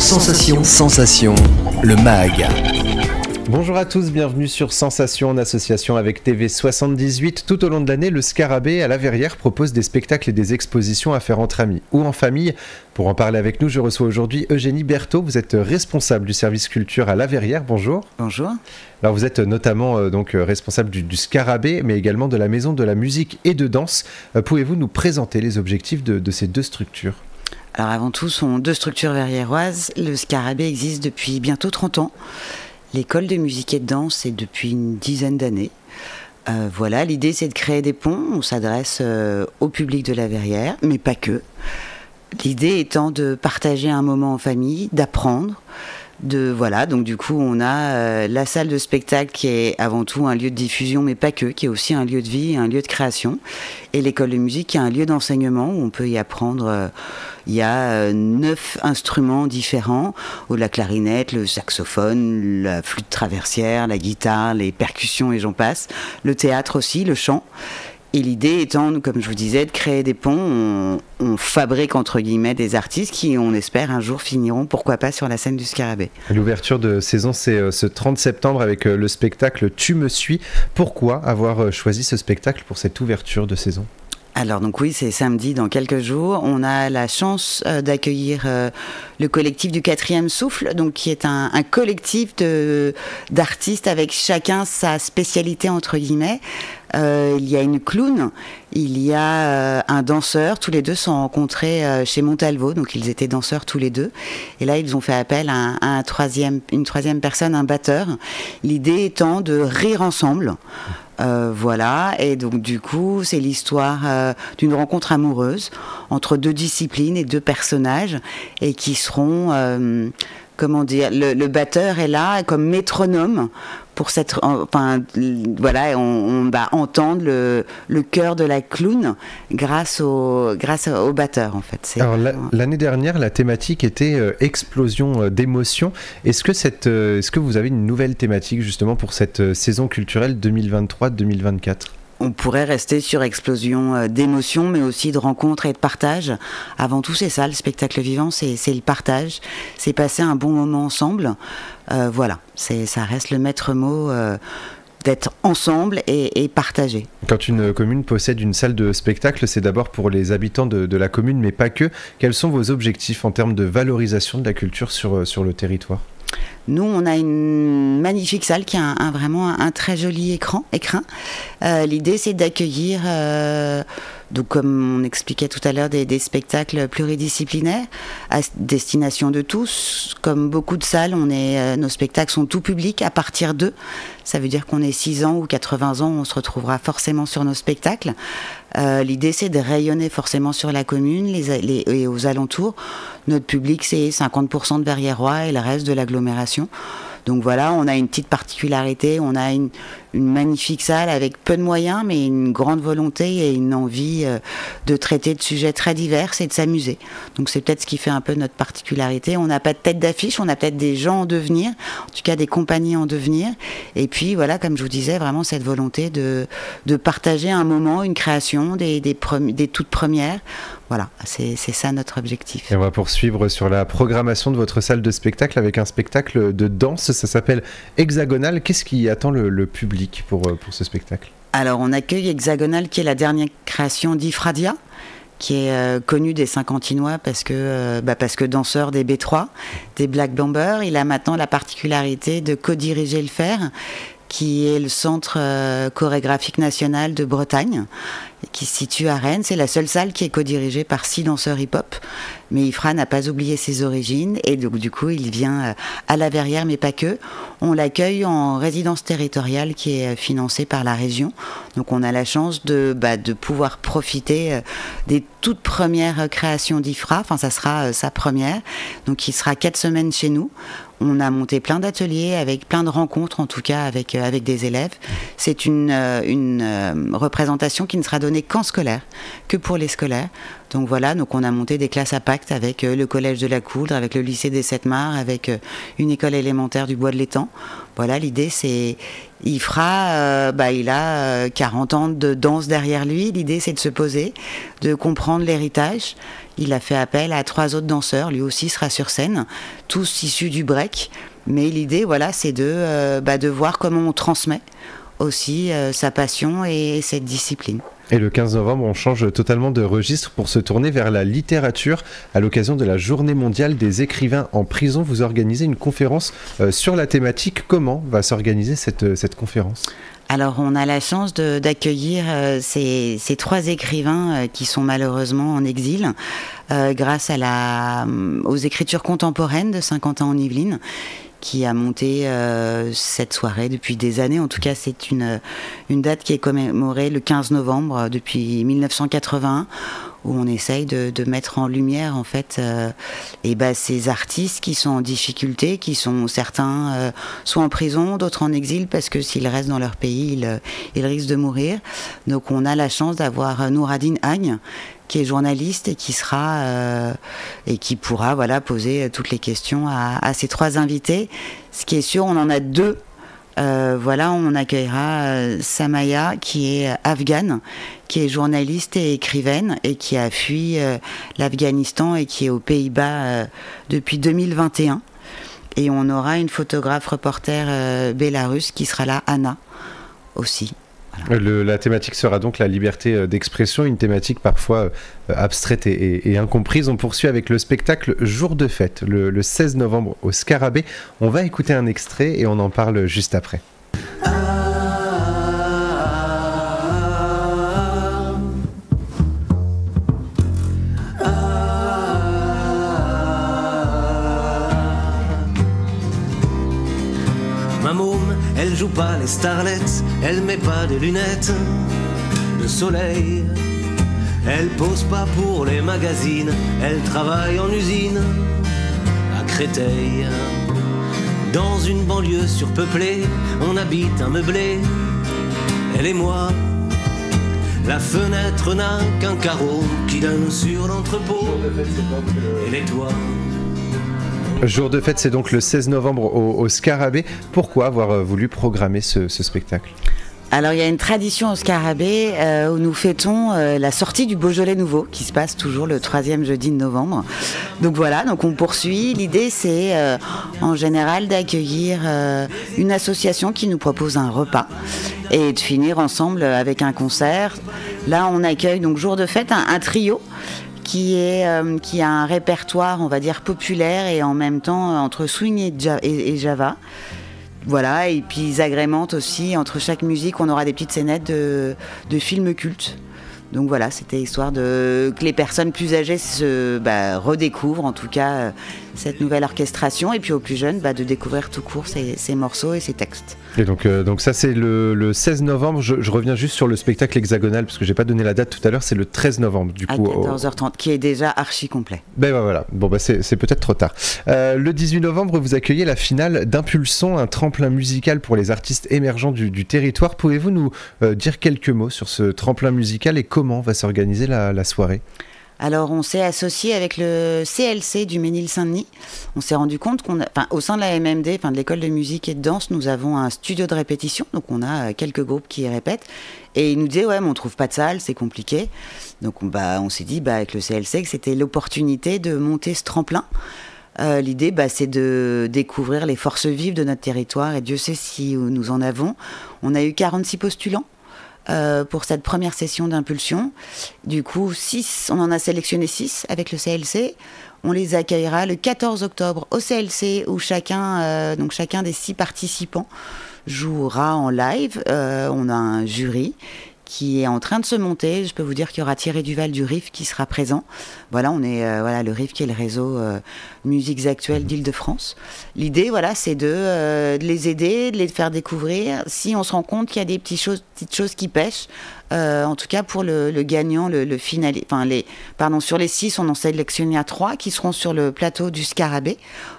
Sensation, le MAG. Bonjour à tous, bienvenue sur Sensation en association avec TV78. Tout au long de l'année, le Scarabée à la Verrière propose des spectacles et des expositions à faire entre amis ou en famille. Pour en parler avec nous, je reçois aujourd'hui Eugénie Berthaud. Vous êtes responsable du service culture à la Verrière. Bonjour. Bonjour. Alors vous êtes notamment responsable du Scarabée, mais également de la Maison de la musique et de danse. Pouvez-vous nous présenter les objectifs de ces deux structures ? Alors avant tout, ce sont deux structures verriéroises. Le Scarabée existe depuis bientôt 30 ans. L'école de musique et de danse, c'est depuis une dizaine d'années. Voilà, l'idée c'est de créer des ponts. On s'adresse au public de la Verrière, mais pas que. L'idée étant de partager un moment en famille, d'apprendre. Donc du coup on a la salle de spectacle qui est avant tout un lieu de diffusion mais pas que, qui est aussi un lieu de vie et un lieu de création, et l'école de musique qui est un lieu d'enseignement où on peut y apprendre. Il y a 9 instruments différents, la clarinette, le saxophone, la flûte traversière, la guitare, les percussions et j'en passe, le théâtre aussi, le chant. Et l'idée étant, comme je vous disais, de créer des ponts. On fabrique, entre guillemets, des artistes qui, on espère, un jour finiront, pourquoi pas, sur la scène du Scarabée. L'ouverture de saison, c'est ce 30 septembre avec le spectacle « Tu me suis ». Pourquoi avoir choisi ce spectacle pour cette ouverture de saison ? Alors donc oui, c'est samedi dans quelques jours. On a la chance d'accueillir le collectif du 4e souffle, donc qui est un collectif d'artistes avec chacun sa spécialité entre guillemets. Il y a une clown, il y a un danseur. Tous les deux sont rencontrés chez Montalvo, donc ils étaient danseurs tous les deux. Et là, ils ont fait appel à une troisième personne, un batteur. L'idée étant de rire ensemble. Voilà, et donc du coup c'est l'histoire d'une rencontre amoureuse entre deux disciplines et deux personnages, et qui seront le batteur est là comme métronome pour on va entendre le cœur de la clown grâce au batteur en fait. Alors l'année dernière, la thématique était explosion d'émotions. Est-ce que vous avez une nouvelle thématique justement pour cette saison culturelle 2023-2024 ? On pourrait rester sur explosion d'émotions, mais aussi de rencontres et de partage. Avant tout, c'est ça, le spectacle vivant, c'est le partage. C'est passer un bon moment ensemble. Voilà, ça reste le maître mot d'être ensemble et partager. Quand une commune possède une salle de spectacle, c'est d'abord pour les habitants de la commune, mais pas que. Quels sont vos objectifs en termes de valorisation de la culture sur le territoire ? Nous, on a une magnifique salle qui a vraiment un très joli écrin. L'idée, c'est d'accueillir, donc comme on expliquait tout à l'heure, des spectacles pluridisciplinaires à destination de tous. Comme beaucoup de salles, nos spectacles sont tout public à partir d'eux. Ça veut dire qu'on ait 6 ans ou 80 ans, on se retrouvera forcément sur nos spectacles. L'idée, c'est de rayonner forcément sur la commune et aux alentours. Notre public, c'est 50% de Verrières-Roy et le reste de l'agglomération. Donc voilà, on a une petite particularité, on a une magnifique salle avec peu de moyens, mais une grande volonté et une envie de traiter de sujets très divers et de s'amuser. Donc c'est peut-être ce qui fait un peu notre particularité. On n'a pas de tête d'affiche, on a peut-être des gens en devenir, en tout cas des compagnies en devenir. Et puis voilà, comme je vous disais, vraiment cette volonté de partager un moment, une création, des toutes premières. Voilà, c'est ça notre objectif. Et on va poursuivre sur la programmation de votre salle de spectacle avec un spectacle de danse. Ça s'appelle Hexagonal. Qu'est-ce qui attend le public pour ce spectacle ? Alors, on accueille Hexagonal, qui est la dernière création d'Ifradia, qui est connu des Saint-Quentinois parce que danseur des B3, des Black Bombers. Il a maintenant la particularité de co-diriger le FER, qui est le centre chorégraphique national de Bretagne, qui se situe à Rennes. C'est la seule salle qui est co-dirigée par 6 danseurs hip-hop. Mais Ifra n'a pas oublié ses origines, et donc du coup il vient à la Verrière, mais pas que. On l'accueille en résidence territoriale qui est financée par la région. Donc on a la chance de pouvoir profiter des toutes premières créations d'Ifra. Enfin, ça sera sa première. Donc il sera 4 semaines chez nous. On a monté plein d'ateliers avec plein de rencontres, en tout cas avec des élèves. C'est une représentation qui ne sera donnée qu'en scolaire, que pour les scolaires. Donc voilà, donc on a monté des classes à pacte avec le collège de la Coudre, avec le lycée des Sept-Mars, avec une école élémentaire du Bois de l'Étang. Voilà, l'idée c'est, il a 40 ans de danse derrière lui. L'idée c'est de se poser, de comprendre l'héritage. Il a fait appel à 3 autres danseurs, lui aussi sera sur scène, tous issus du break. Mais l'idée, voilà, c'est de voir comment on transmet aussi sa passion et cette discipline. Et le 15 novembre, on change totalement de registre pour se tourner vers la littérature. À l'occasion de la Journée mondiale des écrivains en prison, vous organisez une conférence sur la thématique. Comment va s'organiser cette conférence ? Alors, on a la chance d'accueillir ces 3 écrivains qui sont malheureusement en exil grâce aux écritures contemporaines de Saint-Quentin-en-Yvelines, qui a monté cette soirée depuis des années. En tout cas, c'est une date qui est commémorée le 15 novembre depuis 1981, où on essaye de mettre en lumière en fait ces artistes qui sont en difficulté, qui sont certains soit en prison, d'autres en exil, parce que s'ils restent dans leur pays, ils risquent de mourir. Donc on a la chance d'avoir Nouradine Agne, qui est journaliste et qui pourra poser toutes les questions à ces 3 invités. Ce qui est sûr, on en a 2. On accueillera Samaya, qui est afghane, qui est journaliste et écrivaine et qui a fui l'Afghanistan et qui est aux Pays-Bas depuis 2021. Et on aura une photographe reporter bélarusse qui sera là, Anna, aussi. Voilà. La thématique sera donc la liberté d'expression, une thématique parfois abstraite et incomprise. On poursuit avec le spectacle Jour de fête, le 16 novembre au Scarabée. On va écouter un extrait et on en parle juste après. Elle joue pas les starlets, elle met pas de lunettes de soleil. Elle pose pas pour les magazines, elle travaille en usine à Créteil. Dans une banlieue surpeuplée, on habite un meublé, elle et moi. La fenêtre n'a qu'un carreau qui donne sur l'entrepôt et les toits. Jour de fête, c'est donc le 16 novembre au Scarabée. Pourquoi avoir voulu programmer ce spectacle ? Alors il y a une tradition au Scarabée où nous fêtons la sortie du Beaujolais nouveau qui se passe toujours le 3e jeudi de novembre. Donc voilà, donc on poursuit. L'idée c'est en général d'accueillir une association qui nous propose un repas et de finir ensemble avec un concert. Là on accueille donc Jour de fête un trio qui a un répertoire, on va dire, populaire et en même temps entre swing et Java. Voilà, et puis ils agrémentent aussi, entre chaque musique, on aura des petites scénettes de films cultes. Donc voilà, c'était histoire que les personnes plus âgées redécouvrent en tout cas cette nouvelle orchestration, et puis aux plus jeunes de découvrir tout court ces morceaux et ces textes. Et donc ça c'est le 16 novembre, je reviens juste sur le spectacle hexagonal parce que j'ai pas donné la date tout à l'heure, c'est le 13 novembre du coup. À 14h30, qui est déjà archi complet. Voilà, c'est peut-être trop tard. Le 18 novembre, vous accueillez la finale d'Impulson, un tremplin musical pour les artistes émergents du territoire. Pouvez-vous nous dire quelques mots sur ce tremplin musical et comment va s'organiser la soirée ? Alors on s'est associé avec le CLC du Ménil-Saint-Denis. On s'est rendu compte au sein de la MMD, de l'école de musique et de danse, nous avons un studio de répétition, donc on a quelques groupes qui répètent. Et ils nous disaient mais on trouve pas de salle, c'est compliqué. Donc on s'est dit avec le CLC que c'était l'opportunité de monter ce tremplin. L'idée c'est de découvrir les forces vives de notre territoire, et Dieu sait si nous en avons. On a eu 46 postulants pour cette première session d'impulsion. Du coup, on en a sélectionné 6 avec le CLC. On les accueillera le 14 octobre au CLC où chacun des 6 participants jouera en live. On a un jury qui est en train de se monter. Je peux vous dire qu'il y aura Thierry Duval du RIF qui sera présent. Voilà, on est le RIF qui est le réseau Musiques Actuelles d'Île-de-France. L'idée, c'est de les aider, de les faire découvrir. Si on se rend compte qu'il y a des petites choses qui pêchent, en tout cas pour le gagnant, le final, sur les 6, on en sélectionne 3 qui seront sur le plateau du Scarabée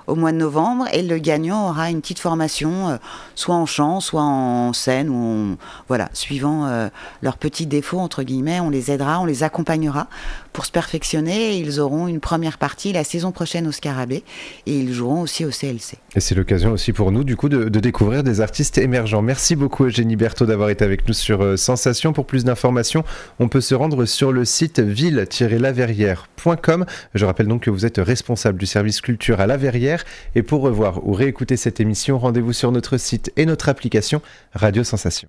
au mois de novembre, et le gagnant aura une petite formation, soit en chant, soit en scène, voilà, suivant leurs petits défauts, entre guillemets, on les aidera, on les accompagnera pour se perfectionner, et ils auront une première partie la saison prochaine au Scarabée, et ils joueront aussi au CLC. Et c'est l'occasion aussi pour nous, du coup, de découvrir des artistes émergents. Merci beaucoup Eugénie Berthaud d'avoir été avec nous sur Sensation. Pour plus d'informations, on peut se rendre sur le site ville-laverrière.com. Je rappelle donc que vous êtes responsable du service culture à La Verrière. Et pour revoir ou réécouter cette émission, rendez-vous sur notre site et notre application Radio Sensation.